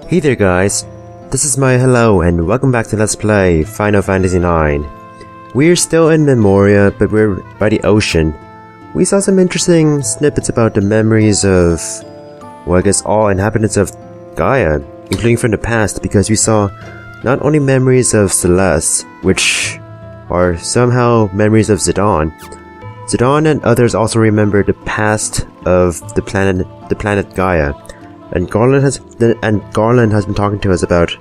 Hey there guys, this is my hello and welcome back to Let's Play Final Fantasy IX. We're still in Memoria, but we're by the ocean. We saw some interesting snippets about the memories of, well, I guess all inhabitants of Gaia, including from the past, because we saw not only memories of Celeste, which are somehow memories of Zidane. Zidane and others also remember the past of the planet Gaia. And Garland has been talking to us about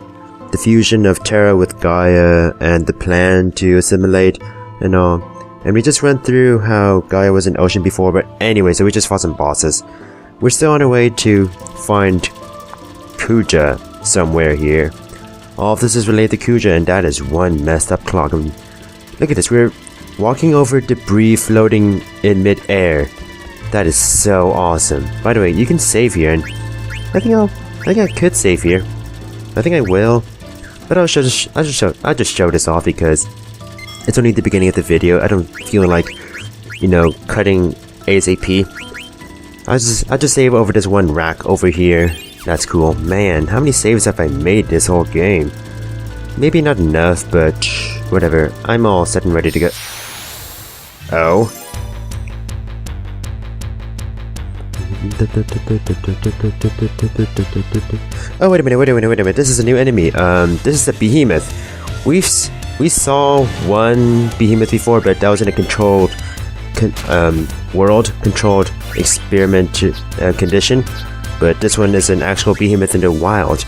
the fusion of Terra with Gaia and the plan to assimilate and all. And we just went through how Gaia was an ocean before, but anyway, so we just fought some bosses. We're still on our way to find Kuja somewhere here. All of this is related to Kuja, and that is one messed up clock. I mean, look at this, we're walking over debris floating in mid-air. That is so awesome. By the way, you can save here, and I think I could save here. I think I will, but I'll just show this off because it's only the beginning of the video. I don't feel like, you know, cutting ASAP. I'll just save over this one rack over here. That's cool. Man, how many saves have I made this whole game? Maybe not enough, but whatever. I'm all set and ready to go. Oh. Oh, wait a minute, this is a new enemy. This is a Behemoth. We saw one Behemoth before, but that was in a controlled world-controlled experiment condition. But this one is an actual Behemoth in the wild.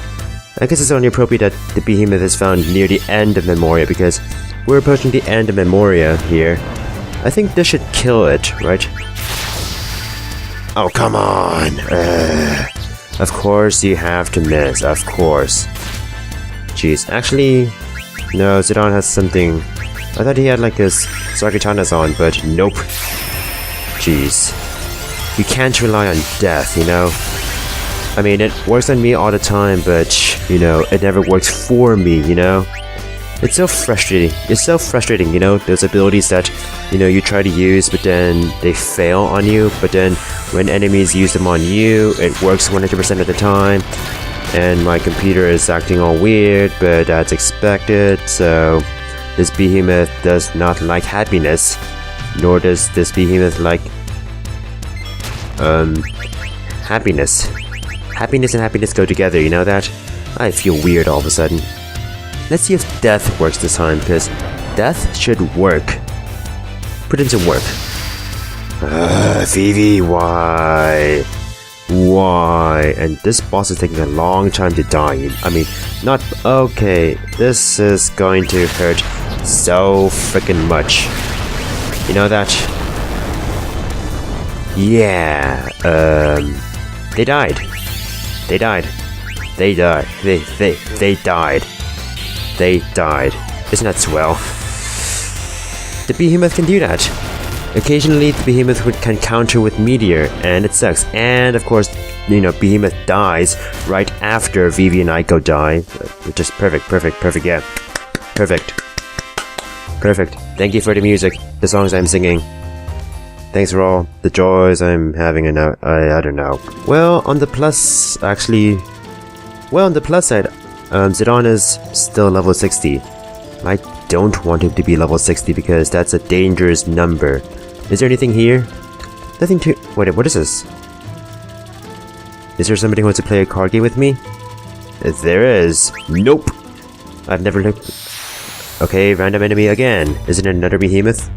I guess it's only appropriate that the Behemoth is found near the end of Memoria, because we're approaching the end of Memoria here. I think this should kill it, right? Oh, come on! Of course you have to miss, of course. Jeez, actually, no, Zidane has something. I thought he had like his Sarkatanas on, but nope. Jeez. You can't rely on death, you know? I mean, it works on me all the time, but, you know, it never works for me, you know? It's so frustrating. It's so frustrating, you know, those abilities that, you know, you try to use, but then they fail on you, but then when enemies use them on you, it works 100% of the time, and my computer is acting all weird, but that's expected, so this Behemoth does not like happiness, nor does this Behemoth like, happiness. Happiness and happiness go together, you know that? I feel weird all of a sudden. Let's see if death works this time, because death should work. Put in some work. Vivi, why? Why? And this boss is taking a long time to die. I mean, not... Okay, this is going to hurt so freaking much. You know that? Yeah, they died. They died. They died. They died. They died. Isn't that swell? The Behemoth can do that. Occasionally, the Behemoth can counter with Meteor, and it sucks. And of course, you know, Behemoth dies right after Vivi and Aiko die. Which is perfect, yeah. Perfect. Thank you for the music, the songs I'm singing. Thanks for all the joys I'm having, and I don't know. Well, on the plus side, Zidane is still level 60. I don't want him to be level 60 because that's a dangerous number. Is there anything here? Nothing to... Wait, what is this? Is there somebody who wants to play a card game with me? If there is... Nope! I've never looked... Okay, random enemy again. Is it another Behemoth?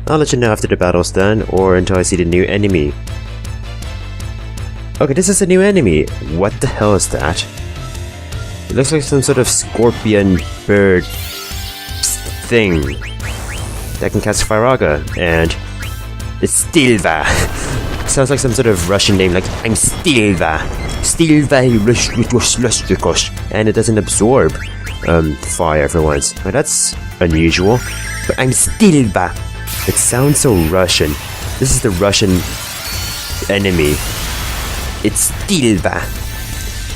I'll let you know after the battle's done, or until I see the new enemy. Okay, this is a new enemy. What the hell is that? It looks like some sort of scorpion bird thing that can cast Firaga, and it's Stilva. Sounds like some sort of Russian name, like I'm Stilva. And it doesn't absorb fire for once. Now that's unusual. But I'm Stilva. It sounds so Russian. This is the Russian enemy. It's Stilva.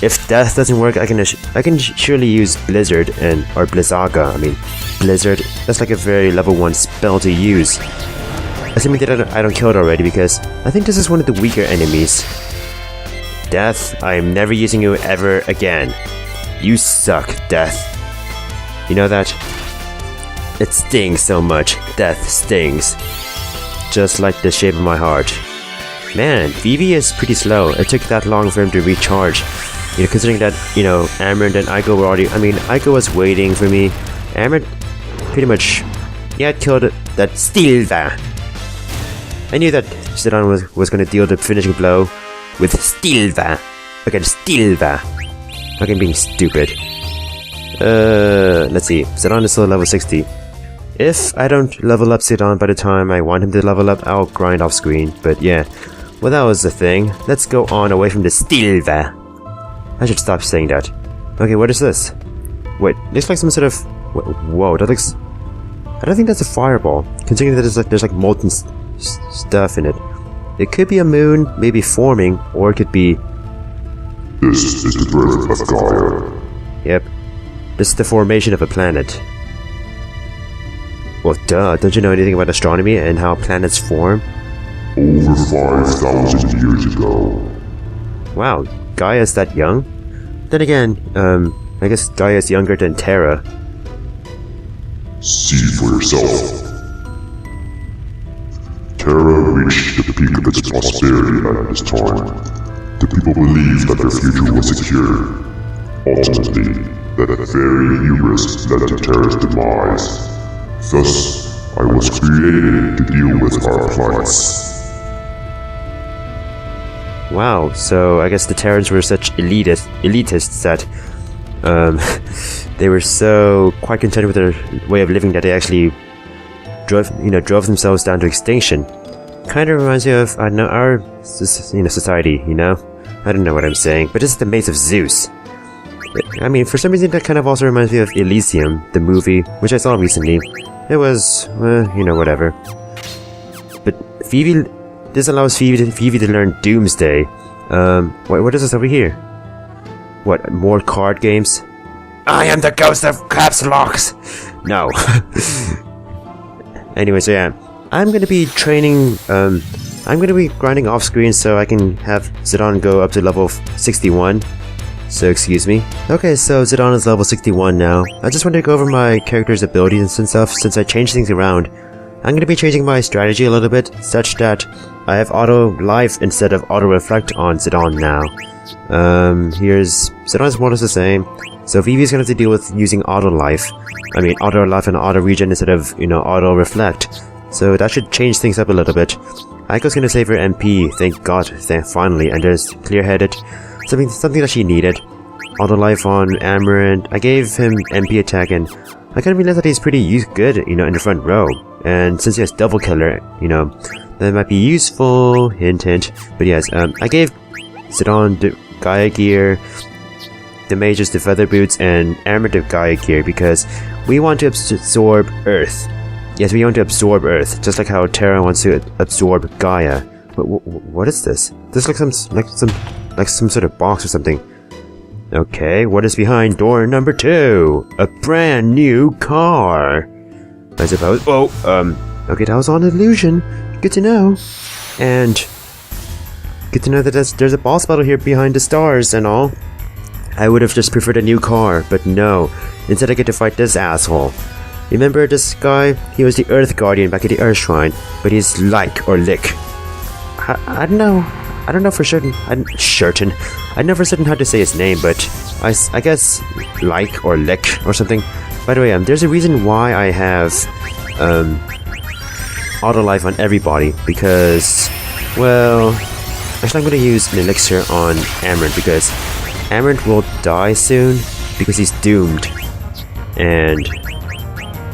If death doesn't work, I can surely use Blizzard or Blizzaga. I mean, Blizzard. That's like a very level 1 spell to use. Assuming that I don't kill it already, because I think this is one of the weaker enemies. Death, I am never using you ever again. You suck, Death. You know that? It stings so much. Death stings. Just like the shape of my heart. Man, Vivi is pretty slow. It took that long for him to recharge. You know, considering that, you know, Amaranth and Aiko were already... I mean, Aiko was waiting for me. Amaranth pretty much... Yeah, killed that Stilva. I knew that Zidane was going to deal the finishing blow with Stilva. Against Stilva. Okay, I'm being stupid. Let's see. Zidane is still level 60. If I don't level up Zidane by the time I want him to level up, I'll grind off screen. But yeah, well, that was the thing. Let's go on away from the Stilva. I should stop saying that. Okay, what is this? Wait, looks like some sort of... Whoa, that looks... I don't think that's a fireball, considering that there's like molten stuff in it. It could be a moon, maybe forming, or it could be... This is the birth of Gaia. Yep. This is the formation of a planet. Well, duh, don't you know anything about astronomy and how planets form? Over 5,000 years ago. Wow, Gaia's that young? Then again, I guess Gaia's younger than Terra. See for yourself. Terra reached the peak of its prosperity at this time. The people believed that their future was secure. Ultimately, that very hubris led to Terra's demise. Thus, I was created to deal with our plights. Wow, so I guess the Terrans were such elitists that they were so quite content with their way of living that they actually drove themselves down to extinction. Kind of reminds me of, I don't know, our society, you know? I don't know what I'm saying, but this is the Maze of Zeus. I mean, for some reason that kind of also reminds me of Elysium, the movie, which I saw recently. It was, you know, whatever. But Vivi, this allows Vivi to learn Doomsday. What is this over here? What, more card games? I am the ghost of caps locks! No. Anyway, so yeah. I'm gonna be training, I'm gonna be grinding off screen so I can have Zidane go up to level 61. So excuse me. Okay, so Zidane is level 61 now. I just wanted to go over my character's abilities and stuff since I changed things around. I'm going to be changing my strategy a little bit, such that I have auto life instead of auto reflect on Zidane now. Here's... Zidane's more or less the same. So Vivi's going to have to deal with using auto life. I mean auto life and auto regen instead of, you know, auto reflect. So that should change things up a little bit. Aiko's going to save her MP, thank god, finally, and there's clear-headed. Something that she needed. Auto life on Amaranth. I gave him MP attack and I kind of realized that he's pretty good, you know, in the front row. And since he has double killer, you know, that might be useful. Hint, hint. But yes, I gave Zidane the Gaia gear, the mages the feather boots, and Amaranth the Gaia gear because we want to absorb Earth. Yes, we want to absorb Earth, just like how Terra wants to absorb Gaia. What is this? This looks like some sort of box or something. Okay, what is behind door number 2? A brand new car, I suppose. Oh, okay, that was all an illusion. Good to know. And good to know that there's a boss battle here behind the stars and all. I would have just preferred a new car, but no. Instead I get to fight this asshole. Remember this guy? He was the Earth Guardian back at the Earth Shrine, but he's like or lick. I don't know. I don't know for certain. I know for certain how to say his name, but I guess like or lick or something. By the way, there's a reason why I have auto life on everybody because, well, actually I'm going to use an elixir on Amaranth because Amaranth will die soon because he's doomed, and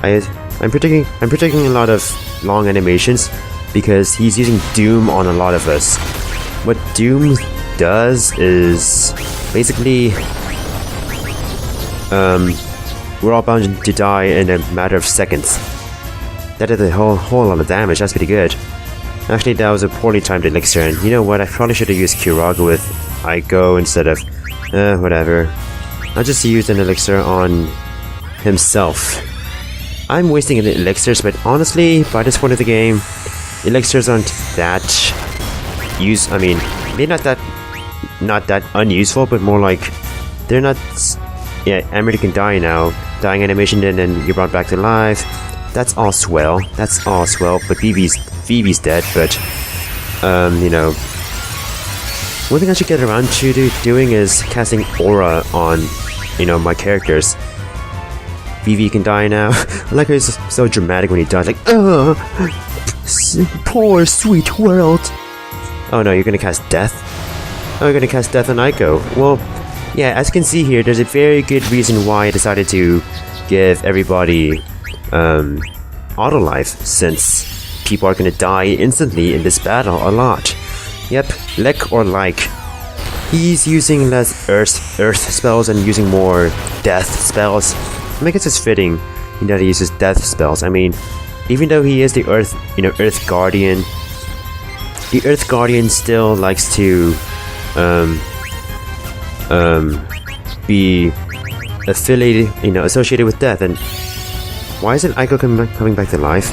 I'm predicting a lot of long animations because he's using Doom on a lot of us. What Doom does is basically we're all bound to die in a matter of seconds. That did a whole lot of damage. That's pretty good. Actually, that was a poorly timed elixir, and you know what? I probably should have used Kiraga with Aiko instead of whatever. I just used an elixir on himself. I'm wasting elixirs, but honestly, by this point of the game, elixirs aren't that I mean, maybe not that unuseful, but more like they're not yeah, Emerald can die now. Dying animation and then you're brought back to life. That's all swell. That's all swell. But Vivi's dead, but you know, one thing I should get around to doing is casting aura on, you know, my characters. Vivi can die now. I like how he's so dramatic when he dies, like, poor sweet world. Oh no, you're gonna cast death? Oh, you're gonna cast death on Aiko. Well, yeah, as you can see here, there's a very good reason why I decided to give everybody auto life, since people are gonna die instantly in this battle a lot. Yep, Lick or like. He's using less earth spells and using more death spells. I think it's just fitting, you know, that he uses death spells. I mean, even though he is the Earth Guardian, the Earth Guardian still likes to be affiliated, you know, associated with death. And why isn't Aiko coming back to life?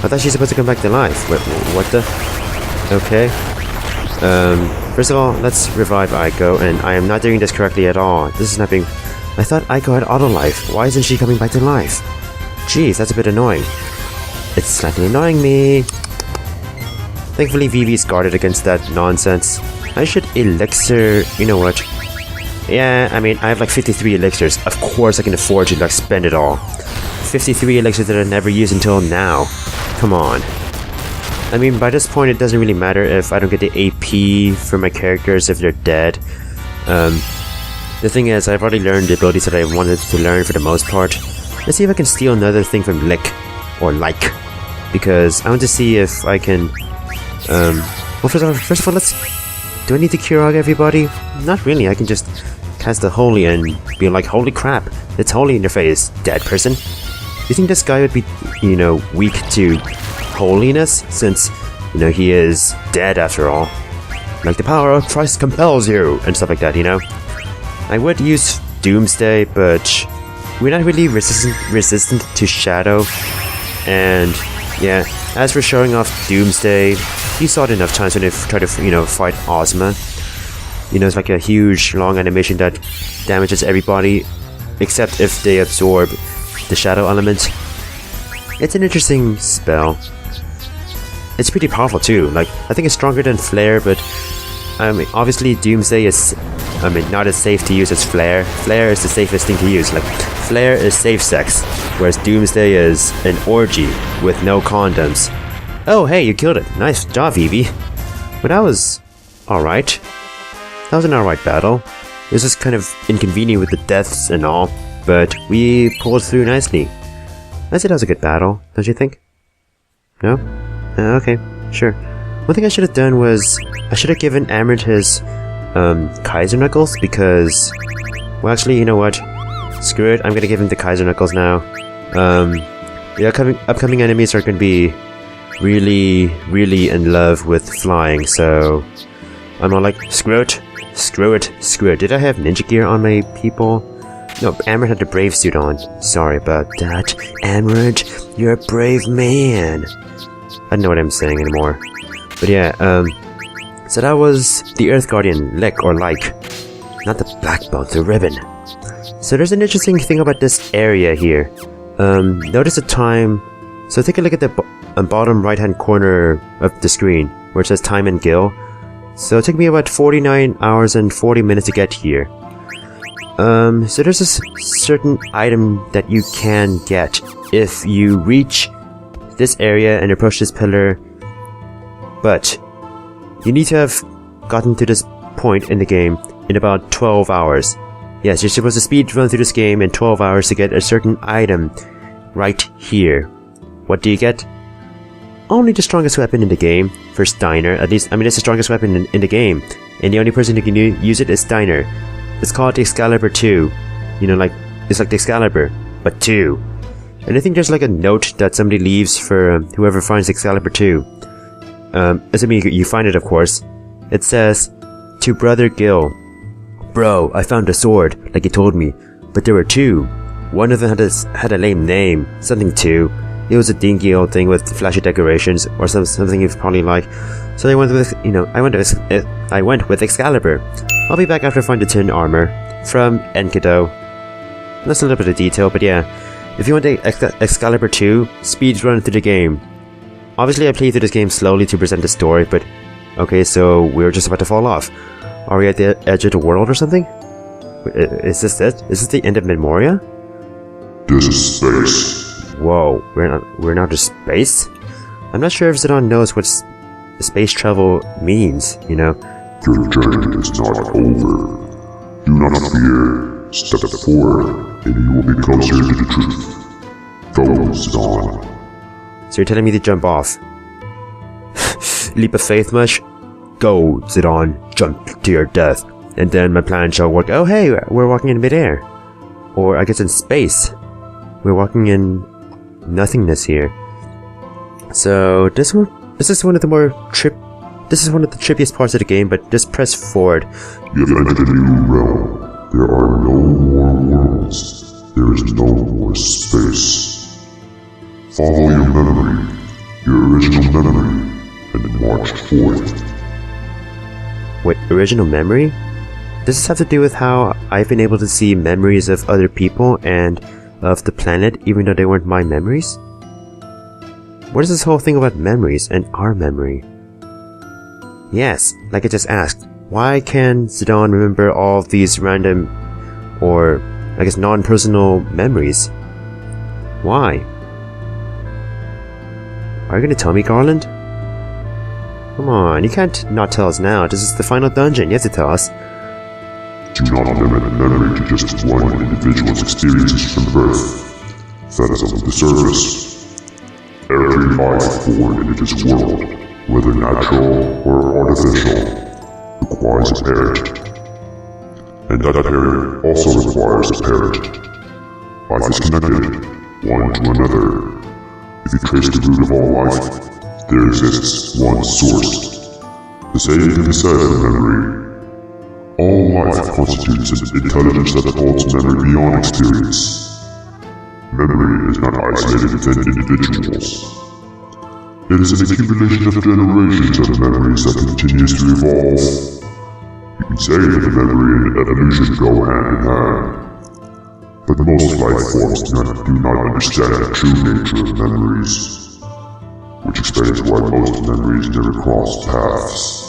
I thought she's supposed to come back to life. What the? Okay. First of all, let's revive Aiko, and I am not doing this correctly at all. This is not being... I thought Aiko had auto life. Why isn't she coming back to life? Jeez, that's a bit annoying. It's slightly annoying me. Thankfully, Vivi's guarded against that nonsense. I should elixir... You know what? Yeah, I mean, I have like 53 elixirs. Of course I can afford to like spend it all. 53 elixirs that I never used until now. Come on. I mean, by this point, it doesn't really matter if I don't get the AP for my characters if they're dead. The thing is, I've already learned the abilities that I wanted to learn for the most part. Let's see if I can steal another thing from Lick, or like, because I want to see if I can, well, first of all, do I need to Curog everybody? Not really, I can just cast the Holy and be like, holy crap, it's holy in your face, dead person. You think this guy would be, you know, weak to holiness, since, you know, he is dead after all? Like, the power of Christ compels you, and stuff like that, you know? I would use Doomsday, but we're not really resistant to Shadow. And yeah, as for showing off Doomsday, you saw it enough times when they try to, you know, fight Ozma. You know, it's like a huge, long animation that damages everybody, except if they absorb the Shadow element. It's an interesting spell. It's pretty powerful too. Like, I think it's stronger than Flare, but I mean, obviously Doomsday is, I mean, not as safe to use as Flare. Flare is the safest thing to use. Like, Flare is safe sex, whereas Doomsday is an orgy with no condoms. Oh, hey, you killed it. Nice job, Vivi. But that was alright. That was an alright battle. It was just kind of inconvenient with the deaths and all, but we pulled through nicely. I'd say that was a good battle, don't you think? No? Okay, sure. One thing I should have done was, I should have given Amrit his Kaiser Knuckles, because, well, actually, you know what? Screw it, I'm gonna give him the Kaiser Knuckles now. The upcoming enemies are gonna be really in love with flying, so I'm not like, screw it. Did I have ninja gear on my people? No, Amrit had the brave suit on. Sorry about that. Amrit, you're a brave man. I don't know what I'm saying anymore. But yeah, so that was the Earth Guardian, Lick or like. Not the black belt, the ribbon. So there's an interesting thing about this area here. Notice the time. So take a look at the bottom right hand corner of the screen, where it says time and Gil. So it took me about 49 hours and 40 minutes to get here. So there's this certain item that you can get if you reach this area and approach this pillar, but you need to have gotten to this point in the game in about 12 hours. Yes, you're supposed to speed run through this game in 12 hours to get a certain item right here. What do you get? Only the strongest weapon in the game for Steiner. At least, I mean, it's the strongest weapon in the game, and the only person who can use it is Steiner. It's called the Excalibur 2. You know, like, it's like the Excalibur, but 2. And I think there's like a note that somebody leaves for whoever finds Excalibur 2. Assuming you find it, of course. It says, to Brother Gil, bro, I found a sword, like you told me, but there were 2. One of them had a lame name, something 2. It was a dinky old thing with flashy decorations, or something you'd probably like. So I went with, you know, I went with Excalibur. I'll be back after I find the tin armor from Enkidu. That's a little bit of detail, but yeah. If you want the Excalibur 2, speed run through the game. Obviously I played through this game slowly to present the story, but... Okay, so we're just about to fall off. Are we at the edge of the world or something? Is this it? Is this the end of Memoria? This is space. Whoa, we're now to space? I'm not sure if Zidane knows what space travel means, you know? Your journey is not over. Do not fear. Step forward, and you will be closer to the truth. Go, Zidane. So you're telling me to jump off? Leap of faith much? Go, Zidane, jump to your death, and then my plan shall work. Oh hey, we're walking in midair. Or I guess in space. We're walking in nothingness here. So this is one of the trippiest parts of the game, but just press forward. You have entered a new realm. There are no more worlds. There is no more space. Follow your memory, your original memory, and march forth. Wait, original memory? Does this have to do with how I've been able to see memories of other people and of the planet even though they weren't my memories? What is this whole thing about memories and our memory? Yes, like I just asked, why can Zidane remember all of these random, or I guess non-personal memories? Why? Are you gonna tell me, Garland? Come on, you can't not tell us now. This is the final dungeon, you have to tell us. Do not limit memory to just one individual's experiences from birth. That is only the surface. Every life born into this world, whether natural or artificial, requires a parent. And that parent also requires a parent. Life is connected, one to another. If you trace the root of all life, there exists one source. The same can be said of memory. All life constitutes an intelligence that holds memory beyond experience. Memory is not isolated within individuals. It is an accumulation of generations of memories that continues to evolve. You can say that the memory and evolution go hand in hand. But most life forms do not understand the true nature of memories, which explains why most memories never cross paths.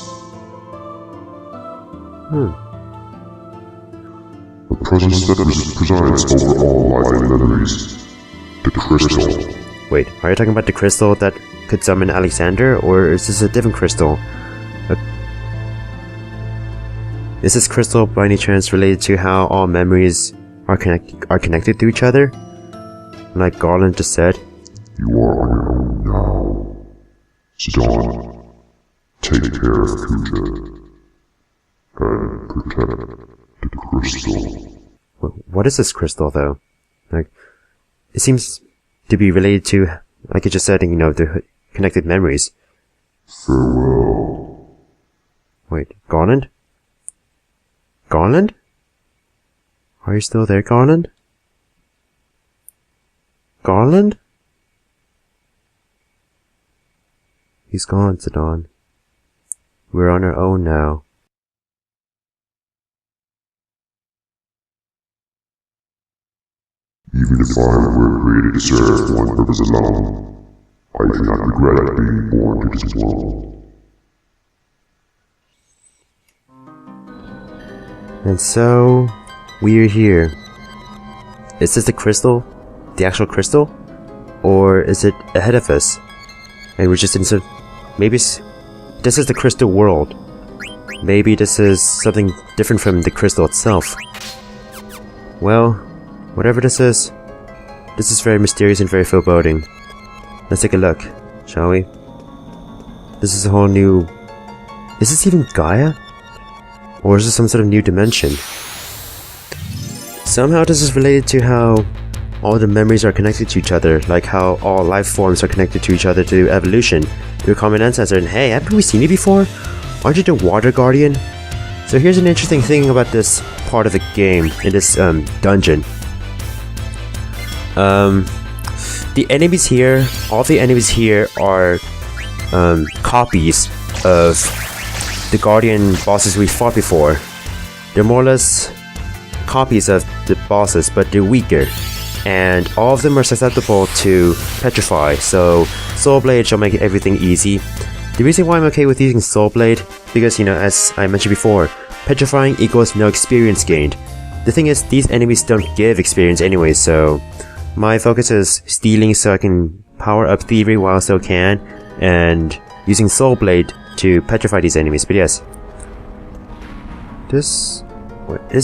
The presence that presides over all life and memories. The crystal. Wait, are you talking about the crystal that could summon Alexander, or is this a different crystal? Is this crystal by any chance related to how all memories are connected to each other? Like Garland just said? You are on your own now. Zidane, take care of Kuja. And protect the crystal. What is this crystal, though? Like, it seems to be related to, like you just said, you know, the connected memories. Farewell. Wait, Garland? Garland? Are you still there, Garland? Garland? He's gone, Zidane. We're on our own now. Even if I were created to serve one purpose alone, I do not regret being born to this world. And so, we're here. Is this the crystal? The actual crystal? Or is it ahead of us? And we're just in some... Maybe this is the crystal world. Maybe this is something different from the crystal itself. Well, whatever this is very mysterious and very foreboding. Let's take a look, shall we? This is a whole new... Is this even Gaia? Or is this some sort of new dimension? Somehow this is related to how all the memories are connected to each other, like how all life forms are connected to each other through evolution, through common ancestor. And hey, haven't we seen you before? Aren't you the water guardian? So here's an interesting thing about this part of the game, in this dungeon. The enemies here, all the enemies here are copies of the Guardian bosses we fought before. They're more or less copies of the bosses, but they're weaker. And all of them are susceptible to petrify, so Soul Blade shall make everything easy. The reason why I'm okay with using Soul Blade, because as I mentioned before, petrifying equals no experience gained. The thing is, these enemies don't give experience anyway, so my focus is stealing so I can power up Thievery while I still can, and using Soul Blade to petrify these enemies. But yes, is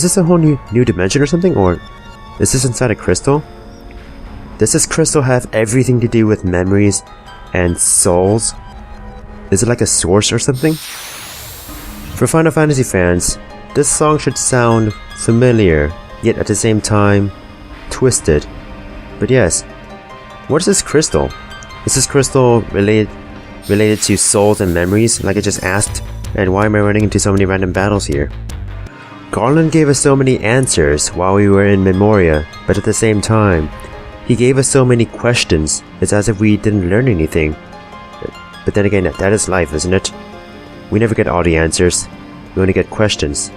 this a whole new dimension or something, or is this inside a crystal? Does this crystal have everything to do with memories and souls? Is it like a source or something? For Final Fantasy fans, this song should sound familiar, yet at the same time, twisted. But yes, what is this crystal? Is this crystal related to souls and memories, like I just asked? And why am I running into so many random battles here? Garland gave us so many answers while we were in Memoria, but at the same time, he gave us so many questions, it's as if we didn't learn anything. But then again, that is life, isn't it? We never get all the answers, we only get questions.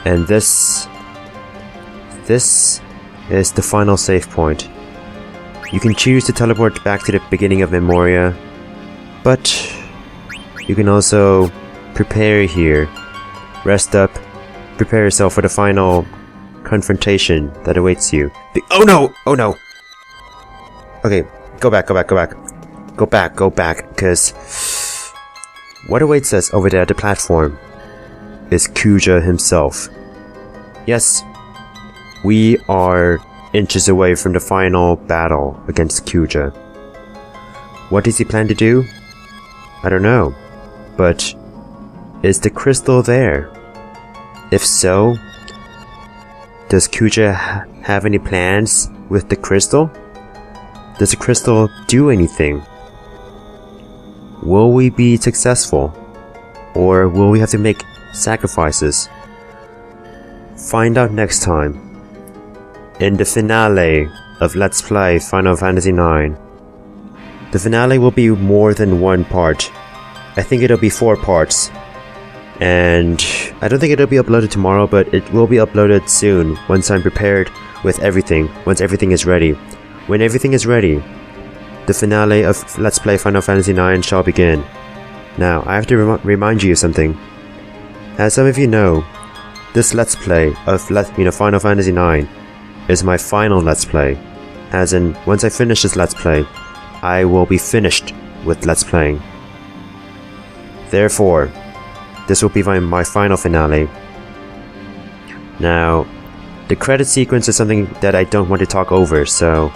And this is the final save point. You can choose to teleport back to the beginning of Memoria, but you can also prepare here, rest up, prepare yourself for the final confrontation that awaits you. Oh no! Oh no! Okay, go back, because what awaits us over there at the platform is Kuja himself. Yes, we are inches away from the final battle against Kuja. What does he plan to do? I don't know, but is the crystal there? If so, does Kuja have any plans with the crystal? Does the crystal do anything? Will we be successful? Or will we have to make sacrifices? Find out next time in the finale of Let's Play Final Fantasy IX. The finale will be more than one part. I think it'll be 4 parts. And I don't think it'll be uploaded tomorrow, but it will be uploaded soon once I'm prepared with everything, once everything is ready. When everything is ready, the finale of Let's Play Final Fantasy IX shall begin. Now, I have to remind you of something. As some of you know, this Let's Play of Final Fantasy IX is my final Let's Play. As in, once I finish this Let's Play, I will be finished with Let's Playing. Therefore, this will be my final finale. Now, the credit sequence is something that I don't want to talk over, so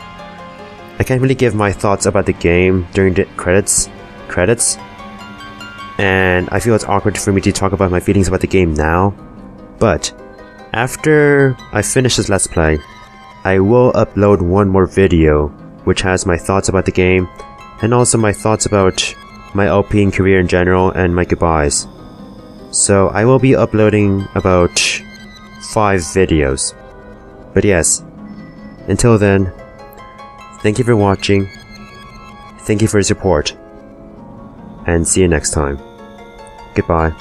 I can't really give my thoughts about the game during the credits, and I feel it's awkward for me to talk about my feelings about the game now. But after I finish this Let's Play, I will upload one more video which has my thoughts about the game and also my thoughts about my LPing career in general and my goodbyes. So I will be uploading about 5 videos. But yes, until then, thank you for watching, thank you for your support, and see you next time. Goodbye.